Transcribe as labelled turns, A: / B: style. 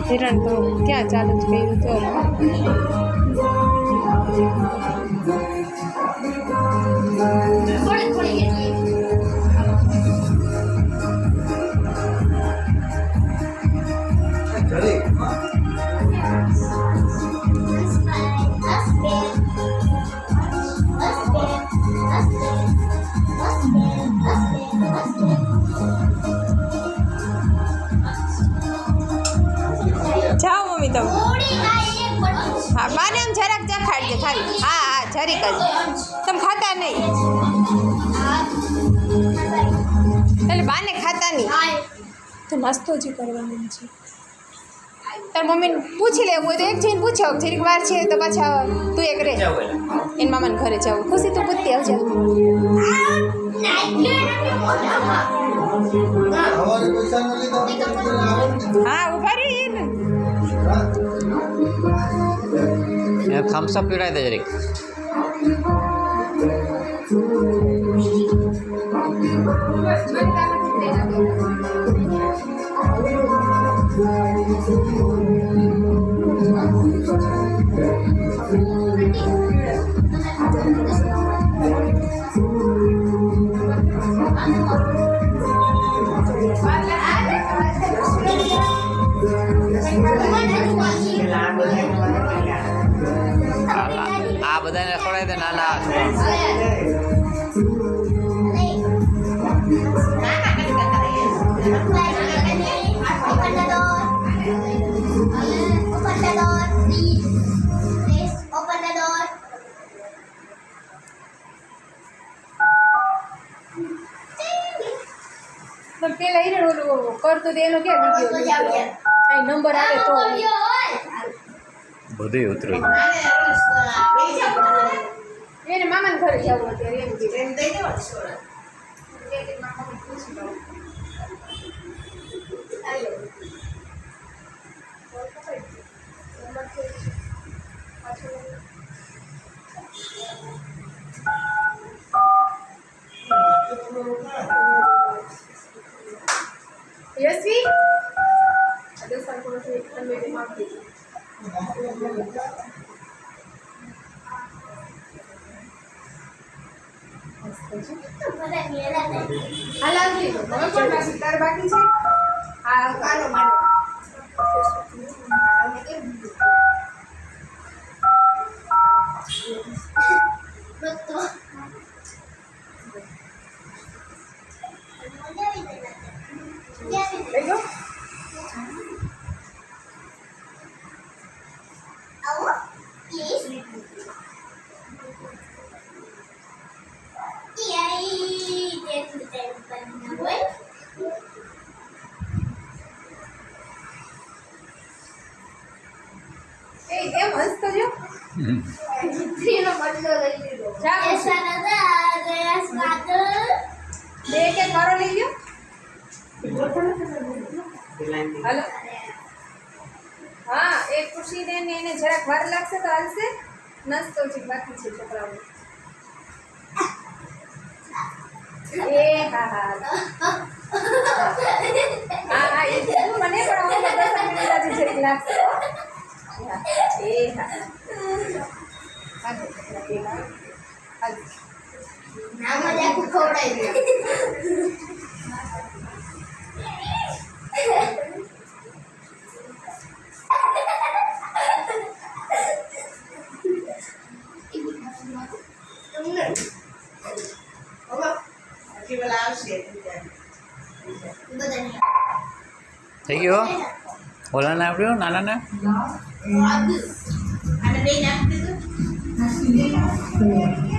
A: હિરણ તો ક્યાં ચાલુ જ કર્યું તો જાઓ મમ્મી તમે હા બાને આમ જરાક ચખાડજે ખાલી હા હા જરીક જ તમે ખાતા નહીં એટલે બાને ખાતા નહીં તો નાસ્તો જ કરવાનો છે તાર મમ્મીને પૂછી લેવું હોય તો એક જઈને પૂછો જરીક વાર છે તો પાછા તું એક રે એન મામાને ઘરે જાવ ખુશી તું પૂછતી આવજે હા ઉભા રહી
B: થમ્સ અપ પીવડાવી દે જરીક આ બધાને ખવડાવી દે નાના
A: પેલા હિરણ ઓલું કરતો તો એનો ક્યાં વિડીયો કઈ નંબર આવે તો
B: બધું ઉતરું
A: એને મામાને ઘરે જવું અત્યારે એમ કે યશવી દોસ્તા કોણ છે તમે માફી હાલાજી હવે કોણ બાકી તાર બાકી છે હા કાલો માનો એમ હસતો જો જીત્રીનો બદલો લઈ લીધો એસા નતા ગયા સ્વાદ બે કે મારો લઈ લ્યો હાલો હા એક ખુશી દે ને એને જરાક વાર લાગશે તો હાલશે નાસ્તો છે બાકી છે છોકરાઓ એ હા હા હા હા એ મને પણ અમે 10 મિનિટ આજે જરાક લાગશે એ હા નામાં જાકું ખવડાવી દે
B: થઈ ગયો ઓલા ના આવડ્યો નાના ના
C: અને બે નાખી દીધું